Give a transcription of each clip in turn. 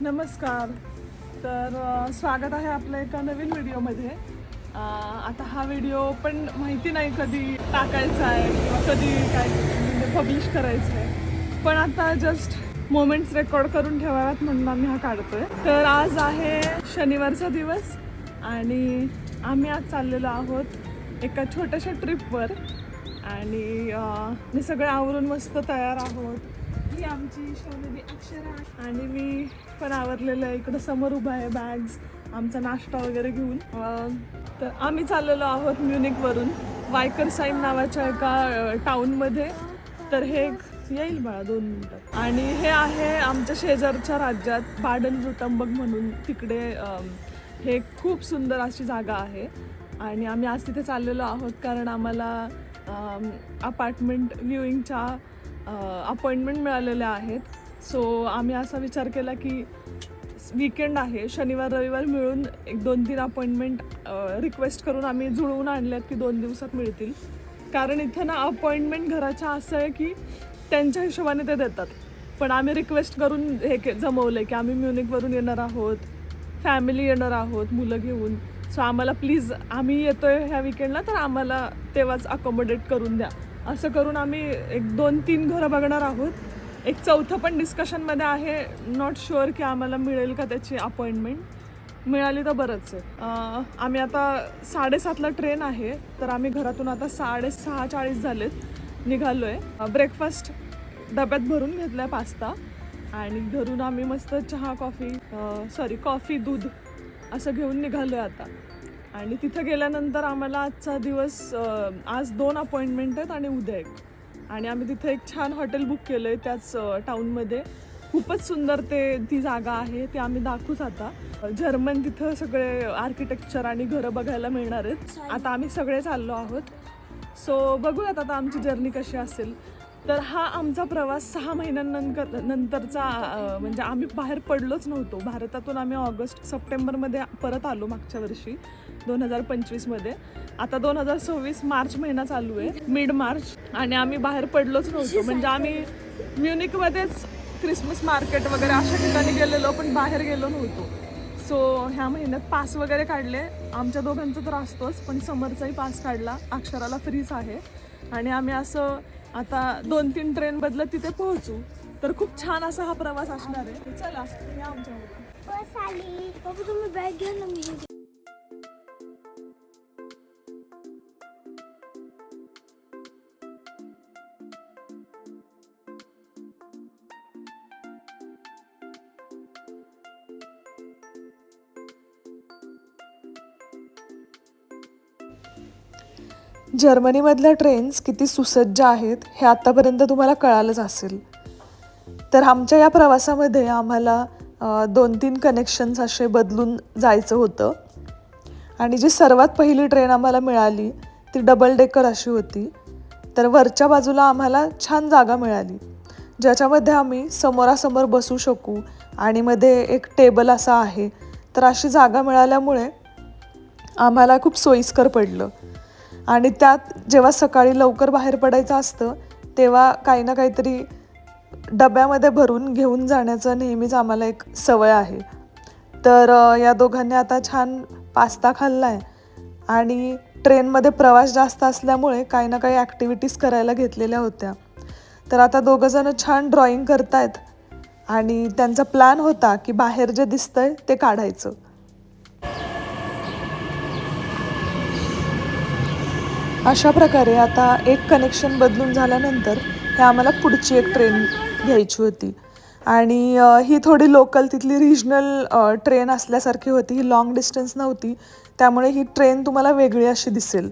नमस्कार. तर स्वागत आहे आपल्या एका नवीन व्हिडिओमध्ये. आता हा व्हिडिओ पण माहिती नाही कधी टाकायचा आहे किंवा कधी काय म्हणजे पब्लिश करायचं आहे, पण आता जस्ट मोमेंट्स रेकॉर्ड करून ठेवाव्यात म्हणून आम्ही हा काढतोय. तर आज आहे शनिवारचा दिवस आणि आम्ही आज चाललेलो आहोत एका छोट्याशा ट्रिपवर आणि मी सगळे आवरून मस्त तयार आहोत. ही आमची शौनदी अक्षरा आणि मी पण आवरलेलं आहे. इकडं समोर उभा आहे बॅग्स, आमचा नाश्ता वगैरे घेऊन. तर आम्ही चाललेलो आहोत म्युनिकवरून वायकरसाईम नावाच्या एका टाऊनमध्ये. तर हे येईल बाळा 2 मिनिटात. आणि हे आहे आमच्या शेजारच्या राज्यात बाडन-व्युर्टंबर्ग म्हणून. तिकडे हे खूप सुंदर अशी जागा आहे आणि आम्ही आज तिथे चाललेलो आहोत कारण आम्हाला अपार्टमेंट व्ह्यूइंगच्या अपॉइंटमेंट मिळालेल्या आहेत. सो आम्ही असा विचार केला की वीकेंड आहे, शनिवार रविवार मिळून 1-2-3 अपॉइंटमेंट रिक्वेस्ट करून आम्ही जुळवून आणल्यात की 2 दिवसात मिळतील. कारण इथं ना अपॉइंटमेंट घराच्या असं आहे की त्यांच्या हिशोबाने ते देतात, पण आम्ही रिक्वेस्ट करून जमवलं आहे की आम्ही म्युनिकवरून येणार आहोत, फॅमिली येणार आहोत मुलं घेऊन. सो आम्हाला प्लीज, आम्ही येतो आहे ह्या विकेंडला तर आम्हाला तेव्हाच अकोमोडेट करून द्या. असं करून आम्ही 1-2-3 घरं बघणार आहोत. एक 4थं पण डिस्कशनमध्ये आहे. नॉट शुअर की आम्हाला मिळेल का त्याची अपॉइंटमेंट. मिळाली तर बरंच आहे. आम्ही आता 7:30ला ट्रेन आहे, तर आम्ही घरातून आता 6:40 झालेत निघालो आहे. ब्रेकफास्ट डब्यात भरून घेतला आहे, पास्ता, आणि घरून आम्ही मस्त चहा कॉफी दूध असं घेऊन निघालो आहे आता. आणि तिथं गेल्यानंतर आम्हाला आजचा दिवस, आज 2 अपॉइंटमेंट आहेत आणि उद्या 1. आणि आम्ही तिथं एक छान हॉटेल बुक केलं आहे त्याच टाऊनमध्ये. खूपच सुंदर ती जागा आहे, ती आम्ही दाखवूच आता. जर्मन तिथं सगळे आर्किटेक्चर आणि घरं बघायला मिळणार आहेत. आता आम्ही सगळे चाललो आहोत. सो बघूयात आता आमची जर्नी कशी असेल. तर हा आमचा प्रवास 6 महिन्यांनंतरचा, म्हणजे आम्ही बाहेर पडलोच नव्हतो भारतातून. आम्ही सप्टेंबरमध्ये परत आलो मागच्या वर्षी 2025मध्ये. आता 2026 मार्च महिना चालू आहे, मिड मार्च, आणि आम्ही बाहेर पडलोच नव्हतो. म्हणजे आम्ही म्युनिकमध्येच क्रिसमस मार्केट वगैरे अशा ठिकाणी गेलेलो, पण बाहेर गेलो नव्हतो. सो ह्या महिन्यात पास वगैरे काढले. आमच्या दोघांचं तर असतोच, पण समरचाही पास काढला. अक्षराला फ्रीच आहे. आणि आम्ही असं आता 2-3 ट्रेन बदलत तिथे पोहोचू. तर खूप छान असा हा प्रवास असणार आहे. चला या आमच्यामध्ये. तुम्ही बॅग घ्या ना. मी जर्मनीमधल्या ट्रेन्स किती सुसज्ज आहेत हे आत्तापर्यंत तुम्हाला कळालंच असेल. तर आमच्या या प्रवासामध्ये आम्हाला 2-3 कनेक्शन्स असे बदलून जायचं होतं. आणि जी सर्वात पहिली ट्रेन आम्हाला मिळाली ती डबल डेकर अशी होती. तर वरच्या बाजूला आम्हाला छान जागा मिळाली, ज्याच्यामध्ये आम्ही समोरासमोर बसू शकू आणि मध्ये एक टेबल असा आहे. तर अशी जागा मिळाल्यामुळे आम्हाला खूप सोयीस्कर पडलं. आणि त्यात जेव्हा सकाळी लवकर बाहेर पडायचं असतं तेव्हा काही ना काहीतरी डब्यामध्ये भरून घेऊन जाण्याचं नेहमीच आम्हाला एक सवय आहे. तर या दोघांनी आता छान पास्ता खाल्ला आहे आणि ट्रेनमध्ये प्रवास जास्त असल्यामुळे काही ना काही ॲक्टिव्हिटीज करायला घेतलेल्या होत्या. तर आता दोघंजणं छान ड्रॉइंग करतायत आणि त्यांचा प्लॅन होता की बाहेर जे दिसतंय ते काढायचं. अशा प्रकारे आता एक कनेक्शन बदलून झाल्यानंतर हे आम्हाला पुढची एक ट्रेन घ्यायची होती. आणि ही थोडी लोकल तिथली रिजनल ट्रेन असल्यासारखी होती. ही लाँग डिस्टन्स नव्हती, त्यामुळे ही ट्रेन तुम्हाला वेगळी अशी दिसेल.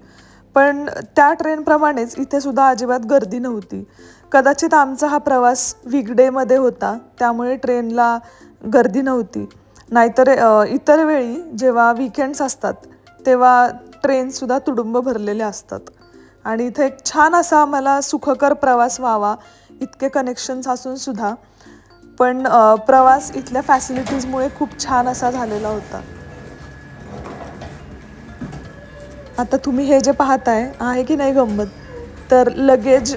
पण त्या ट्रेनप्रमाणेच इथे सुद्धा अजिबात गर्दी नव्हती. कदाचित आमचा हा प्रवास वीकडेमध्ये होता, त्यामुळे ट्रेनला गर्दी नव्हती. नाहीतर इतर वेळी जेव्हा वीकेंड्स असतात तेव्हा ट्रेनसुद्धा तुडुंब भरलेले असतात. आणि इथे एक छान असा आम्हाला सुखकर प्रवास व्हावा इतके कनेक्शन्स असूनसुद्धा, पण प्रवास इथल्या फॅसिलिटीजमुळे खूप छान असा झालेला होता. आता तुम्ही हे जे पाहताय आहे की नाही गंमत, तर लगेज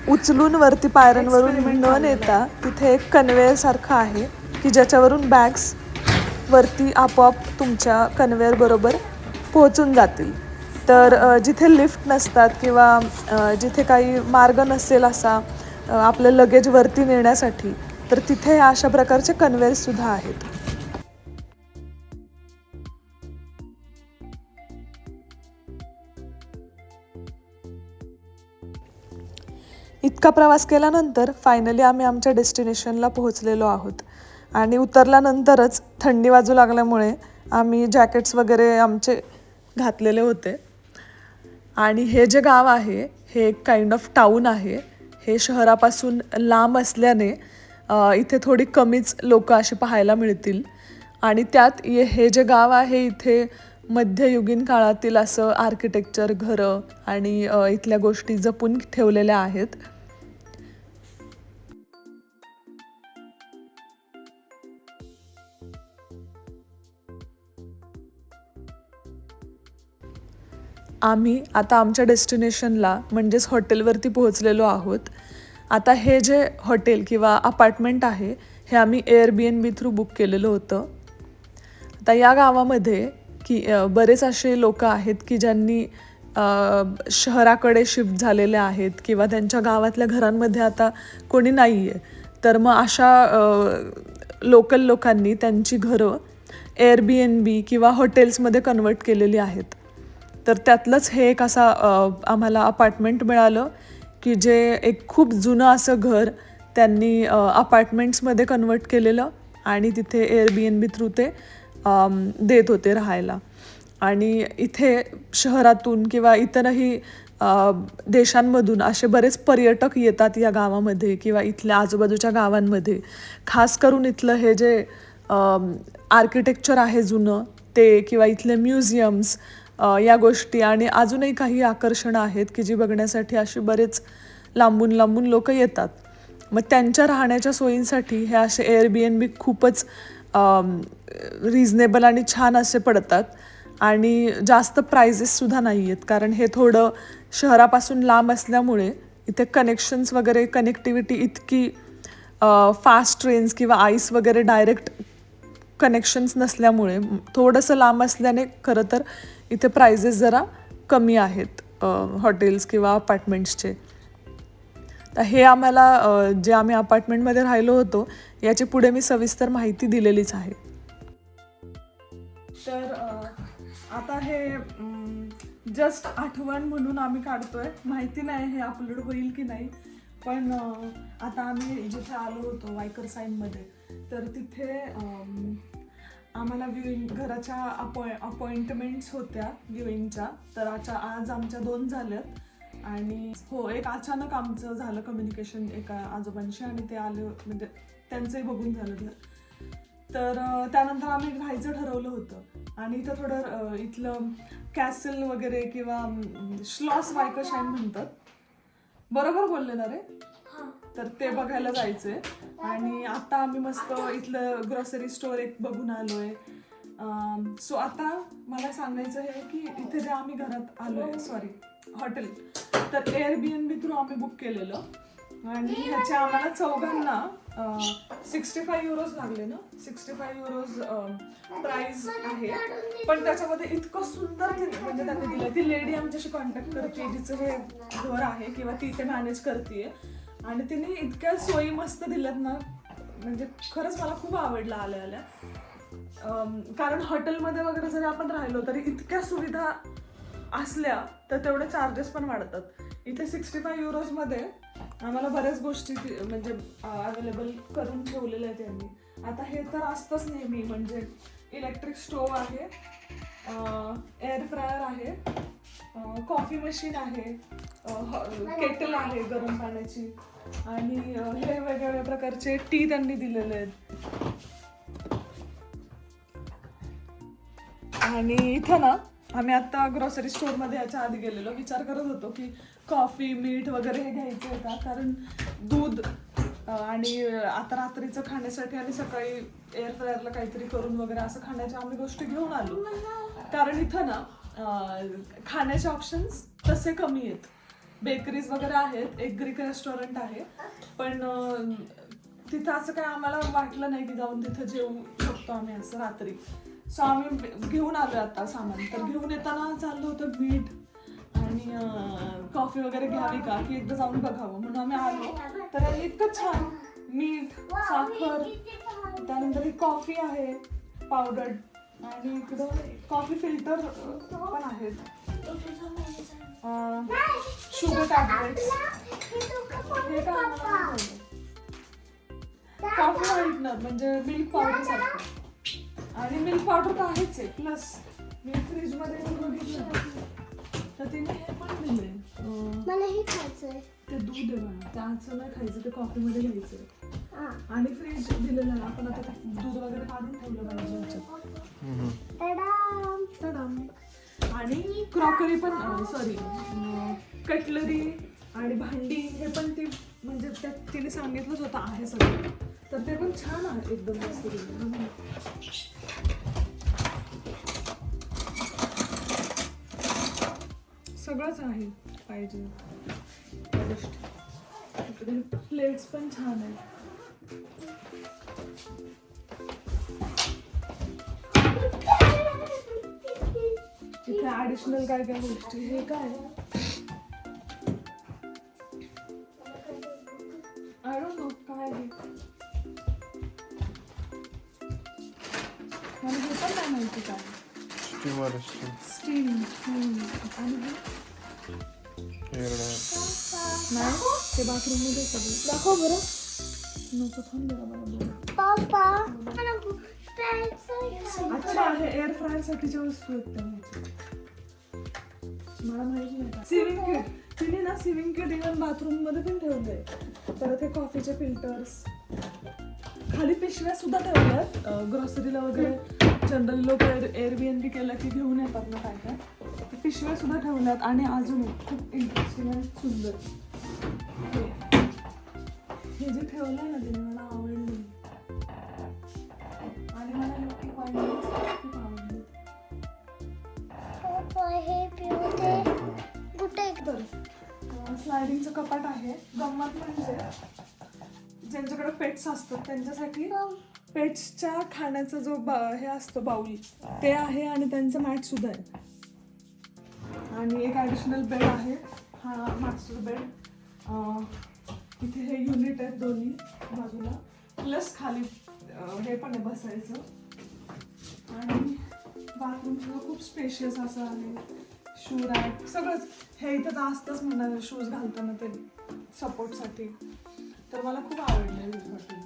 उचलून वरती पायऱ्यांवरून न नेता तिथे एक कन्वेअर सारखं आहे की ज्याच्यावरून बॅग्स वरती आपोआप तुमच्या कन्व्हेअर बरोबर पोहोचून जातील. तर जिथे लिफ्ट नसतात किंवा जिथे काही मार्ग नसेल असा आपलं लगेज वरती नेण्यासाठी, तर तिथे अशा प्रकारचे कन्व्हेअर्ससुद्धा आहेत. इतका प्रवास केल्यानंतर फायनली आम्ही आमच्या डेस्टिनेशनला पोहोचलेलो आहोत. आणि उतरल्यानंतरच थंडी वाजू लागल्यामुळे आम्ही जॅकेट्स वगैरे आमचे घातलेले होते. आणि हे जे गाव आहे हे एक काइंड ऑफ टाऊन आहे. हे शहरापासून लांब असल्याने इथे थोडी कमीच लोक अशी पाहायला मिळतील. आणि त्यात हे जे गाव आहे इथे मध्ययुगीन काळातील असं आर्किटेक्चर, घरं आणि इथल्या गोष्टी जपून ठेवलेल्या आहेत. आम्ही आता आमच्या डेस्टिनेशनला म्हणजेच हॉटेलवरती पोहोचलेलो आहोत. आता हे जे हॉटेल किंवा अपार्टमेंट आहे हे आम्ही Airbnb थ्रू बुक केलेलं होतं. आता या गावामध्ये बरेच असे लोक आहेत की ज्यांनी शहराकडे शिफ्ट झालेले आहेत किंवा त्यांच्या गावातल्या घरांमध्ये आता कोणी नाही आहे. तर मग अशा लोकल लोकांनी त्यांची घरं Airbnb किंवा हॉटेल्समध्ये कन्वर्ट केलेली आहेत. तर त्यातलंच हे एक असा आम्हाला अपार्टमेंट मिळालं की जे एक खूप जुनं असं घर त्यांनी अपार्टमेंट्समध्ये कन्वर्ट केलेलं आणि तिथे Airbnb थ्रू ते देत होते राहायला. आणि इथे शहरातून किंवा इतरही देशांमधून असे बरेच पर्यटक येतात या गावामध्ये किंवा इथल्या आजूबाजूच्या गावांमध्ये. खास करून इथलं हे जे आर्किटेक्चर आहे जुनं ते किंवा इथले म्युझियम्स या गोष्टी आणि अजूनही काही आकर्षणं आहेत की जी बघण्यासाठी अशी बरेच लांबून लांबून लोक येतात. मग त्यांच्या राहण्याच्या सोयींसाठी हे असे Airbnb खूपच रिजनेबल आणि छान असे पडतात. आणि जास्त प्राइजेससुद्धा नाही आहेत कारण हे थोडं शहरापासून लांब असल्यामुळे इथे कनेक्शन्स वगैरे कनेक्टिव्हिटी इतकी फास्ट ट्रेन्स किंवा आईस वगैरे डायरेक्ट कनेक्शन्स नसल्यामुळे थोडंसं लांब असल्याने खरं तर इथे प्राइजेस जरा कमी आहेत हॉटेल्स किंवा अपार्टमेंट्सचे. तर हे आम्हाला जे आम्ही अपार्टमेंटमध्ये राहिलो होतो याची पुढे मी सविस्तर माहिती दिलेलीच आहे. तर आता हे जस्ट आठवण म्हणून आम्ही काढतोय. माहिती नाही हे अपलोड होईल की नाही, पण आता आम्ही जिथे आलो होतो वायकर साईनमध्ये तर तिथे आम्हाला घराच्या अपॉइंटमेंट्स होत्या व्ह्युइंगच्या. तर आज आमच्या 2 झाल्यात. आणि हो, एक अचानक आमचं झालं कम्युनिकेशन एका आजोबांशी आणि ते आले म्हणजे त्यांचंही बघून झालं घर. तर त्यानंतर आम्ही राहायचं ठरवलं होतं आणि इथं थोडं इथलं कॅसल वगैरे किंवा श्लॉस वायकरशाईन म्हणतात, बरोबर बोलले ना रे? तर ते बघायला जायचंय. आणि आता आम्ही मस्त इथलं ग्रॉसरी स्टोअर एक बघून आलोय. सो आता मला सांगायचं आहे की इथे जे आम्ही घरात आलोय हॉटेल तर Airbnb थ्रू आम्ही बुक केलेलं आणि ह्याच्या आम्हाला चौघांना 65 युरोज लागले ना. 65 युरोज प्राइस आहे. पण त्याच्यामध्ये इतकं सुंदर म्हणजे त्यांनी दिलं. ती लेडी आमच्याशी कॉन्टॅक्ट करते जिचं हे घर आहे किंवा ती इथे मॅनेज करते आणि तिने इतक्या सोयी मस्त दिल्यात ना, म्हणजे खरंच मला खूप आवडलं आल्या. कारण हॉटेलमध्ये वगैरे जरी आपण राहिलो तरी इतक्या सुविधा असल्या तर तेवढे चार्जेस पण वाढतात. इथे 65 युरोजमध्ये आम्हाला बऱ्याच गोष्टी म्हणजे अवेलेबल करून ठेवलेल्या आहेत त्यांनी. आता हे तर असतंच नेहमी, म्हणजे इलेक्ट्रिक स्टोव्ह आहे, एअर फ्रायर आहे, कॉफी मशीन आहे, केटल आहे गरम पाण्याची आणि हे वेगवेगळ्या प्रकारचे टी त्यांनी दिलेले आहेत. आणि इथं ना आम्ही आता ग्रॉसरी स्टोअरमध्ये याच्या आधी गेलेलो, विचार करत होतो की कॉफी मीठ वगैरे हे घ्यायचं आहे का, कारण दूध आणि आता रात्रीचं खाण्यासाठी आणि सकाळी एअर फ्रायरला काहीतरी करून वगैरे असं खाण्याच्या आम्ही गोष्टी घेऊन आलो. कारण इथं ना खाण्याचे ऑप्शन्स तसे कमी आहेत. बेकरीज वगैरे आहेत, एक ग्रीक रेस्टॉरंट आहे पण तिथं असं काय आम्हाला वाटलं नाही की जाऊन तिथं जेवू शकतो आम्ही असं रात्री. सो आम्ही घेऊन आलो आता सामान. तर घेऊन येताना चाललं होतं मीठ आणि कॉफी वगैरे घ्यावी का की एकदा जाऊन बघावं म्हणून आम्ही आलो. तर इतकं छान मीठ, साखर, त्यानंतर ही कॉफी आहे पावडर आणि इकडं कॉफी फिल्टर पण आहेत, शुगर टॅबलेट्स, हे काय आम्हाला कॉफी व्हाईटनर म्हणजे मिल्क पावडर सारखं. आणि मिल्क पावडर तर आहेच आहे. प्लस मी फ्रीजमध्ये बघितलं तर तिने हे पण दिले, मला हे खायचंय. ते दूध आहे बघा, त्याचं नाही खायचं, ते कॉफीमध्ये घ्यायचं. आणि फ्रीज दिलेलं आहे, आपण आता दूध वगैरे काढून ठेवलं पाहिजे ह्याच्यात. तडाम. आणि क्रॉकरी पण, सॉरी कटलरी आणि भांडी हे पण ती म्हणजे त्यात तिने सांगितलंच होतं आहे सगळं. तर ते पण छान आहे एकदम मस्त. सगळंच आहे पाहिजे त्या गोष्टी. इकडे प्लेट्स पण छान आहेत. इथे ऍडिशनल काय काय गोष्टी. हे काय आय डोंट नो काय आहे, मला हे पण नाही माहिती काय. Steamer steam. आणि नाही ते बाथरूम मध्ये सगळं दाखव बरं. नको थांब जरा मला बोल. अच्छा हे एअर फ्रायर साठीच्या वस्तू आहेत त्या. मला माहिती नाही. सिविंग किट तिने ना, सिविंग किट इव्हन बाथरूम मध्ये पण ठेवलंय. परत हे कॉफीचे फिल्टर्स, खाली पिशव्या सुद्धा ठेवल्यात ग्रॉसरीला वगैरे. जनरल लोक एअरबीएनबी केलं की घेऊन येतात ना काय काय, ते पिशव्या सुद्धा ठेवल्यात. आणि अजून खूप इंटरेस्टिंग आणि सुंदर हे जे ठेवलंय ना तिने मला आवडलं. आणि मला हे खूप आवडलं. तर स्लायडिंगचं कपाट आहे. गंमत म्हणजे ज्यांच्याकडे पेट्स असतात त्यांच्यासाठी पेट्सच्या खाण्याचा जो हे असतो बाउल ते आहे. आणि त्यांचं मॅट सुद्धा आहे. आणि एक ॲडिशनल बेड आहे, हा मास्टर बेड. इथे हे युनिट आहेत दोन्ही बाजूला. प्लस खाली हे पण आहे बसायचं. आणि बाथरूम सुद्धा खूप स्पेशियस असं आहे. शू रॅक सगळंच. हे इथं तर असतंच म्हणणार शूज घालताना ते सपोर्टसाठी. तर मला खूप आवडलं हे हॉटेल.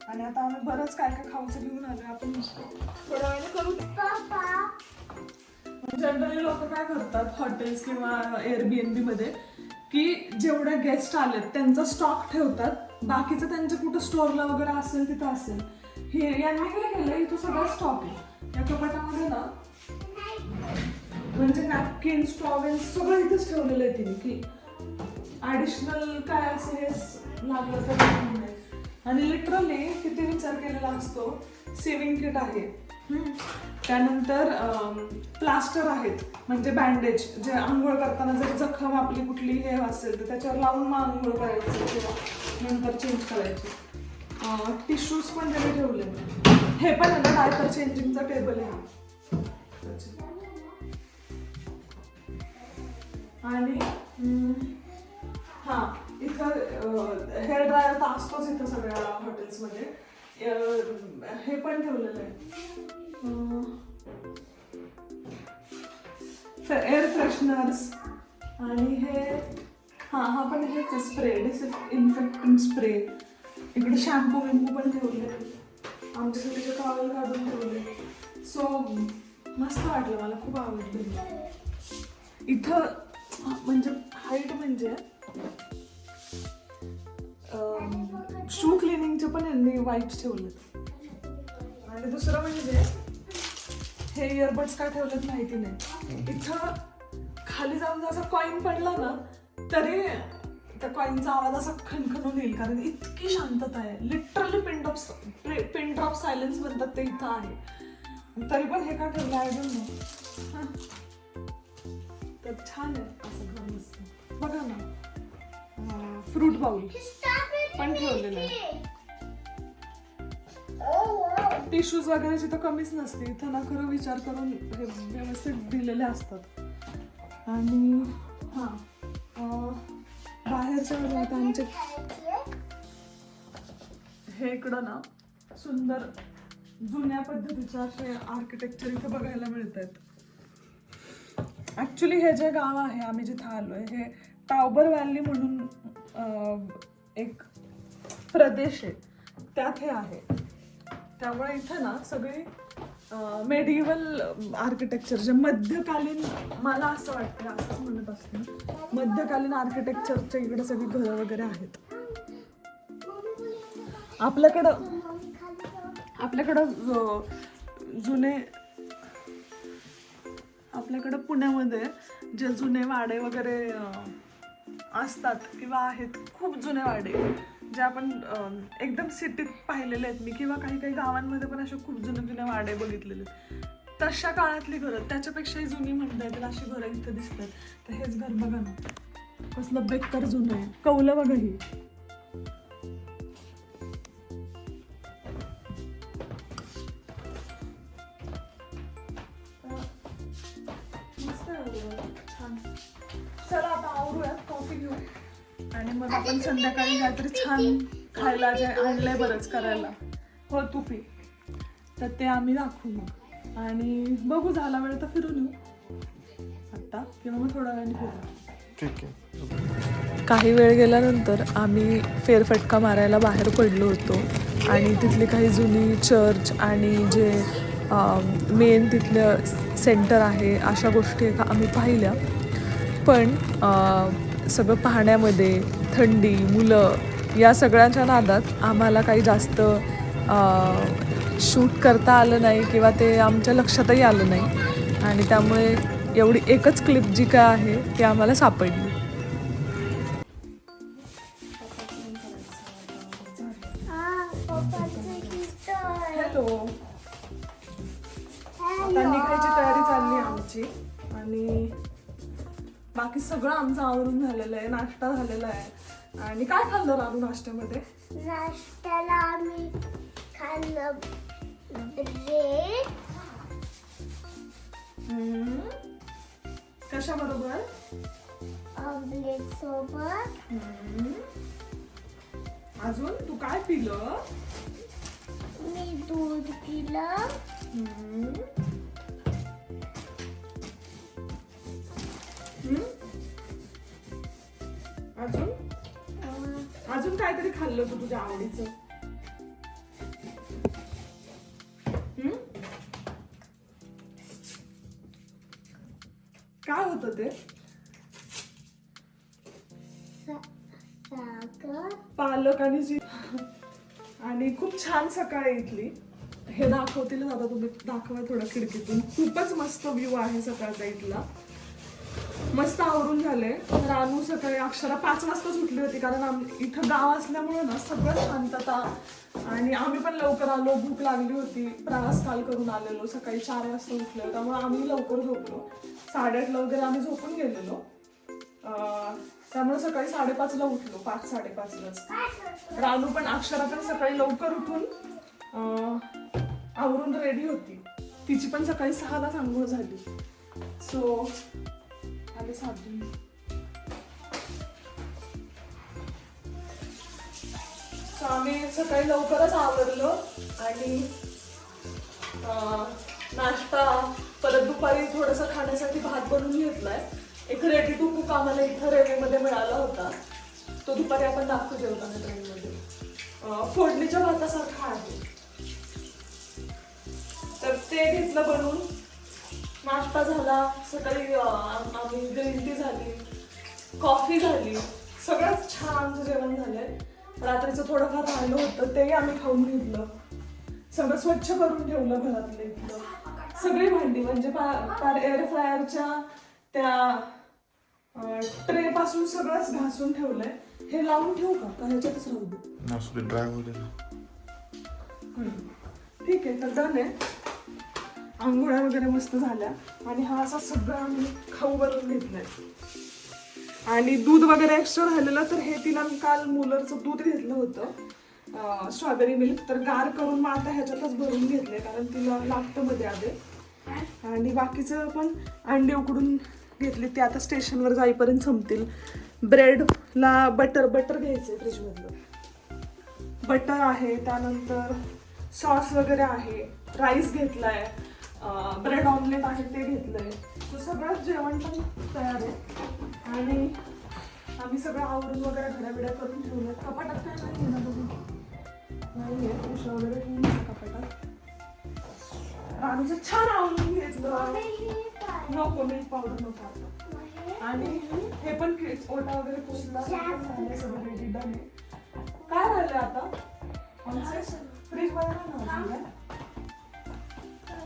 आणि आता आम्ही बरंच काय काय खाऊचं घेऊन आलो. आपण थोड्या वेळाने करू. जनरली लोक काय करतात हॉटेल्स किंवा एअरबीएनबी मध्ये की जेवढे गेस्ट आलेत त्यांचा स्टॉक ठेवतात, बाकीचं त्यांच्या कुठं स्टोअरला वगैरे असेल तिथं असेल. हे यांनी काय केलं, इथं सगळा स्टॉक आहे या कपाटामध्ये ना. म्हणजे नॅपकिन्स, टॉवेल्स सगळं इथंच ठेवलेलं आहे तिने की ॲडिशनल काय असेल हे लागलं तर. आणि लिटरली किती विचार केलेला असतो. सेविंग किट आहे, त्यानंतर प्लास्टर आहेत म्हणजे बँडेज, जे आंघोळ करताना जर जखम आपली कुठली हे असेल तर त्याच्यावर लावून मग आंघोळ करायचं किंवा नंतर चेंज करायची. टिश्यूज पण त्याने ठेवले. हे पण आहे ना डायपर चेंजिंगचा टेबल आहे. आणि हां इथं हेअर ड्रायर तर असतोच इथं सगळ्या हॉटेल्समध्ये. हे पण ठेवलेलं आहे. Air fresheners. आणि हे हा पण हेच स्प्रे, डिसइन्फेक्टंट स्प्रे. इकडे शॅम्पू विम्पू पण ठेवले. आमच्यासाठी टॉवेल काढून ठेवले. सो मस्त वाटलं, मला खूप आवडलं. इथं म्हणजे हाईट म्हणजे शू क्लिनिंगचे पण यांनी वाईप्स ठेवलेत. आणि दुसरं म्हणजे हे इयरबड्स काय ठेवलेत माहिती नाही. इथं खाली जाऊन जसा कॉईन पडला ना तरी त्या कॉईनचा आवाज असा खणखणून येईल, कारण इतकी शांतता आहे. लिटरली पिन ड्रॉप सायलेन्स म्हणतात ते इथं आहे. तरी पण हे काय ठेवलं आय डोंट नो. तर छान आहे असं घर मस्त. बघा ना फ्रूट बाउल पण ठेवलेलं आहे. टिश्यूज वगैरे जिथं कमीच नसते इथं ना खरं विचार करून हे व्यवस्थित दिलेले असतात. आणि बाहेरच्या बाजूला आता आमचे हे इकडं ना सुंदर जुन्या पद्धतीचे असे आर्किटेक्चर इथे बघायला मिळत आहेत. ऍक्च्युली हे जे गाव आहे आम्ही जिथं आलोय हे टाउबर व्हॅली म्हणून एक प्रदेश आहे त्यात हे आहे. त्यामुळे इथं ना सगळी मेडिव्हल आर्किटेक्चर जे मध्यकालीन मला असं वाटतं असंच म्हणत असते मध्यकालीन आर्किटेक्चरच्या इकडे सगळी घरं वगैरे आहेत. आपल्याकडं पुण्यामध्ये जे जुने वाडे वगैरे असतात किंवा आहेत खूप जुने वाडे जे आपण एकदम सिटीत पाहिलेले आहेत मी किंवा काही काही गावांमध्ये पण असे खूप जुने वाडे बघितलेले आहेत. तशा काळातली घरं त्याच्यापेक्षाही जुनी म्हणता येतील अशी घरं इथं दिसतात. तर हेच घर बघा ना कसलं बेकार जुनं आहे. कौलं बघा ही. चला आता आवरूयात कॉफी घेऊ आणि मग आपण संध्याकाळी काहीतरी छान खायला जे आणलंय बरंच करायला हो तू पी तर ते आम्ही दाखवू मग आणि बघू झाला वेळ तर फिरून येऊ आता किंवा मग थोडा वेळाने फिरू. ठीक आहे. काही वेळ गेल्यानंतर आम्ही फेरफटका मारायला बाहेर पडलो होतो आणि तिथली काही जुनी चर्च आणि जे मेन तिथलं सेंटर आहे अशा गोष्टी आम्ही पाहिल्या. पण सगळं पाहण्यामध्ये थंडी मुलं या सगळ्यांच्या नादात आम्हाला काही जास्त शूट करता आलं नाही किंवा ते आमच्या लक्षातही आलं नाही आणि त्यामुळे एवढी एकच क्लिप जी काय आहे ती आम्हाला सापडली. हॅलो आता निघायची तयारी चालली आमची आणि बाकी सगळं आमचं आवरून झालेलं आहे. नाश्ता झालेला आहे. आणि काय खाल्लं रानू नाश्त्यामध्ये? नाश्त्याला आम्ही खाल्लं ब्रेड. कशा बरोबर? ऑमलेट सोबत. अजून तू काय पिलं? मी दूध पिलं. अजून काहीतरी खाल्लं तू तुझ्या आवडीचं? काय होतं ते? साखर. पालक आणि जी आणि खूप छान सकाळ आहे इथली. हे दाखवतील आता तुम्ही दाखवा थोडं खिडकीतून. खूपच मस्त व्ह्यू आहे सकाळचा इथला. मस्त आवरून झाले. रानू सकाळी अक्षरा 5 वाजता सुटली होती कारण इथं गाव असल्यामुळे ना सगळं शांतता आणि आम्ही पण लवकर आलो. भूक लागली होती. प्रवास काल करून आलेलो. सकाळी 4 वाजता उठलो त्यामुळे आम्ही लवकर झोपलो. 8:30ला वगैरे आम्ही झोपून गेलेलो. त्यामुळे सकाळी 5:30ला उठलो. 5-5:30लाच. रानू पण अक्षरा पण सकाळी लवकर उठून आवरून रेडी होती. तिची पण सकाळी 6लाच आंघोळ झाली. सो आले साधून. आम्ही सकाळी लवकरच आवरलो आणि नाश्ता परत दुपारी थोडंसं खाण्यासाठी भात बनवून घेतलाय. एक रेडी टू कुक आम्हाला इथं रेल्वेमध्ये मिळाला होता. तो दुपारी आपण दाखवू जेवताना ट्रेनमध्ये. फोडणीच्या भातासारखा आहे तर ते घेतलं बनवून. नाश्ता झाला. सकाळी आम्ही ग्रीन टी झाली. कॉफी झाली. सगळंच छान जेवण झालंय. रात्रीचं थोडंफार राहिलं होतं तेही आम्ही खाऊन घेतलं. सगळं स्वच्छ करून ठेवलं घरातलं इथलं. सगळी भांडी म्हणजे एअर फ्रायरच्या त्या ट्रे पासून सगळंच घासून ठेवलंय. हे लावून ठेवू का ह्याच्यातच राहू दे? ड्राय होऊ दे. ठीक आहे तर डन आहे. आंघोळ्या वगैरे मस्त झाल्या आणि हा असा सगळं आम्ही खाऊ बनवून घेतलाय. आणि दूध वगैरे एक्स्ट्रा राहिलेलं तर हे तिला काल मुलरचं दूध घेतलं होतं स्ट्रॉबेरी मिल्क, तर गार करून मग आता ह्याच्यातच भरून घेतले कारण तिला लागतं मध्ये आधे. आणि बाकीचं पण अंडी उकडून घेतली, ती आता स्टेशनवर जाईपर्यंत संपतील. ब्रेडला बटर घ्यायचं फ्रीजमधलं, बटर आहे, त्यानंतर सॉस वगैरे आहे, राईस घेतलाय, ब्रेड ऑमलेट आहे ते घेतलंय. तर सगळं जेवण पण तयार आहे. आणि आम्ही सगळं आवरून वगैरे घड्या करून ठेवलं. कपाटात काय नाही ना बघून नाही आहे, उशा वगैरे ठेवून कपाटात. राणूचं छान आवरून घेतलं. नको मिल्क पावडर नको आता. आणि हे पण ओटा वगैरे पुसला, सगळं रेडी डन आहे. काय राहिलं आता फ्रीज मध्ये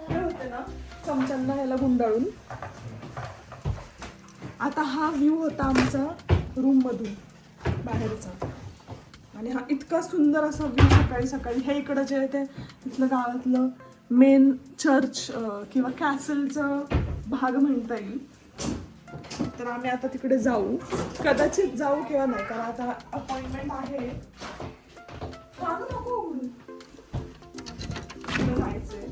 हे होते ना चमच्यांना ह्याला गुंडाळून. आता हा व्ह्यू होता आमचा रूम मधून बाहेरचा. आणि हा इतका सुंदर असा व्ह्यू सकाळी सकाळी. हे इकडं जे आहे ते इथलं गावातलं मेन चर्च किंवा कॅसलचं भाग म्हणता येईल. तर आम्ही आता तिकडे जाऊ, कदाचित जाऊ किंवा नाही, कारण आता अपॉइंटमेंट आहे. नको उघडून जायचंय.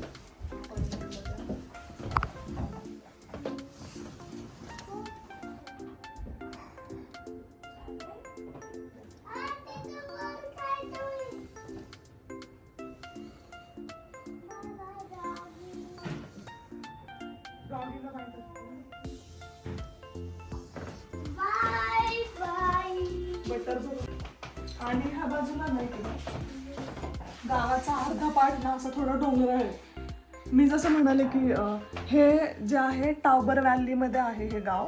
बटर भरून. आणि ह्या बाजूला नाही केलं, गावाचा अर्धा पार्ट ना असं थोडं डोंगराळ आहे. मी जसं म्हणाले की हे जे आहे टाउबर व्हॅलीमध्ये आहे हे गाव.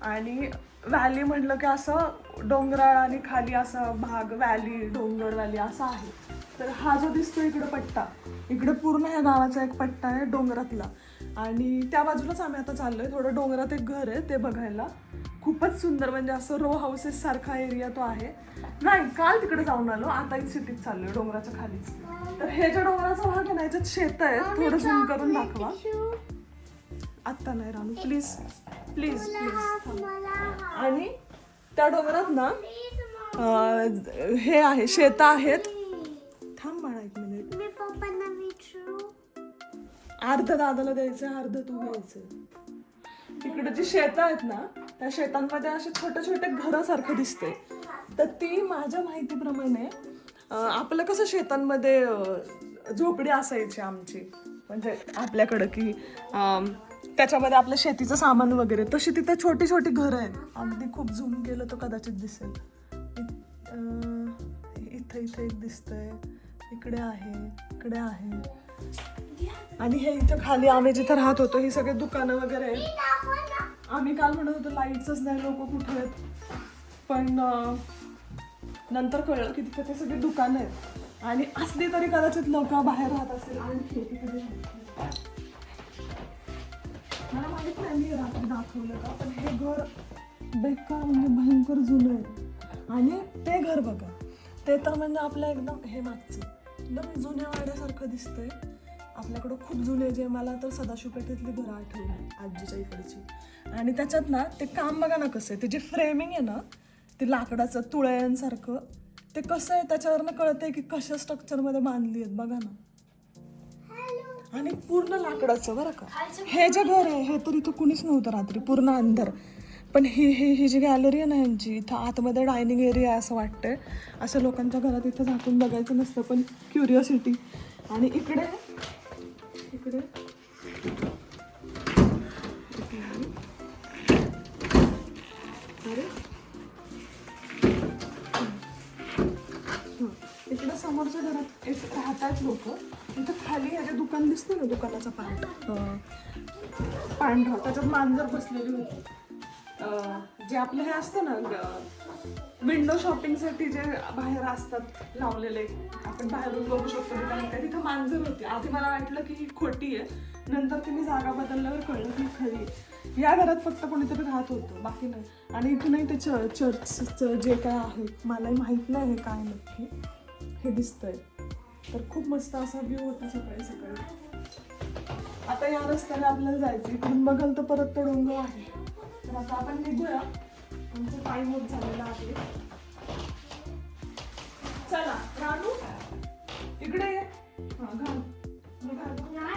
आणि व्हॅली म्हटलं की असं डोंगराळ आणि खाली असं भाग, व्हॅली डोंगर व्हॅली असं आहे. तर हा जो दिसतो इकडं पट्टा, इकडे पूर्ण ह्या गावाचा एक पट्टा आहे डोंगरातला. आणि त्या बाजूलाच आम्ही आता चाललोय. थोडं डोंगरात एक घर आहे ते बघायला, खूपच सुंदर, म्हणजे असं रो हाऊसेस सारखा एरिया तो आहे. नाही, काल तिकडे जाऊन आलो, आता एक सिटीत चाललोय डोंगराच्या खालीच. तर हे जे डोंगराचा भाग आहे ना, याच्यात शेत आहे. थोडं झूम करून दाखवा. आत्ता नाही रानू, प्लीज प्लीज प्लीज. आणि त्या डोंगरात ना हे आहे, शेत आहेत. थांब बाळा एक मिनिट. अर्ध दादाला द्यायचं, अर्ध तू घ्यायचं. इकडे जी शेतं आहेत ना, त्या शेतांमध्ये असे छोटे छोटे घरासारखं दिसते. तर ती माझ्या माहितीप्रमाणे आपलं कसं शेतांमध्ये झोपडी असायची आमची, म्हणजे आपल्याकडं की त्याच्यामध्ये आपलं शेतीचं सामान वगैरे, तशी तिथे छोटी छोटी घरं आहेत. अगदी खूप झूम केलं तर कदाचित दिसेल. इथं इथं एक दिसतंय, इकडे आहे, इकडे आहे. आणि हे इथं खाली आम्ही जिथं राहत होतो ही सगळे दुकानं वगैरे आहेत. आम्ही काल म्हणत होतो लाईट्सच नाही, लोक कुठे आहेत, पण नंतर कळलं की तिथे ते सगळे दुकानं आहेत. आणि असली तरी कदाचित लोक बाहेर राहत असेल. आणि मला माहित नाही मी रात्री दाखवलं का, पण हे घर बेकार म्हणजे भयंकर जुनं आहे. आणि ते घर बघा, ते तर म्हणजे आपल्या एकदम हे मागचं एकदम जुन्या वाड्यासारखं दिसतंय. आपल्याकडं खूप जुने, जे मला तर सदाशिव पेठेतली घरं आठवली आजीच्या इकडची. आणि त्याच्यात ना ते काम बघा ना कसं आहे, ते जे फ्रेमिंग आहे ना ते लाकडाचं तुळयांसारखं, ते कसं आहे त्याच्यावरनं कळतंय की कशा स्ट्रक्चरमध्ये बांधली आहेत बघा ना. आणि पूर्ण लाकडाचं बरं का. हे जे घर आहे हे तर इथं कुणीच नव्हतं रात्री, पूर्ण अंधार. पण ही जी गॅलरी आहे ना यांची, इथं आतमध्ये डायनिंग एरिया आहे असं वाटतंय. असं लोकांच्या घरात इथं झाकून बघायचं नसतं, पण क्युरिओसिटी. आणि इकडे इकडे अरे इकडे समोरच्या घरात एक राहतात लोक. इथं खाली ह्याचे दुकान दिसते ना, दुकानाचा पार्ट पांढरा, त्याच्यात मांजर बसलेली होती. जे आपलं हे असतं ना विंडो शॉपिंगसाठी जे बाहेर असतात लावलेले, आपण बाहेरून बघू शकतो दुकानात, तिथं मांजर होती. आधी मला वाटलं की ही खोटी आहे, नंतर तिने जागा बदलल्यावर कळलं की खरी आहे. या घरात फक्त कोणीतरी राहत होतं, बाकी नाही. आणि इथूनही ते चर्चचं जे काय आहे मलाही माहीत नाही हे काय नक्की, हे दिसतंय. तर खूप मस्त असा व्ह्यू होता सकाळी सकाळी. आता या रस्त्याने आपल्याला जायचं, इकडून बघाल तर परत तो डोंगर आहे. तर आता आपण निघूया, आमचं टाइम होत झालेला आहे. चला रानू. इकडे ये. हा, घाल. घाल.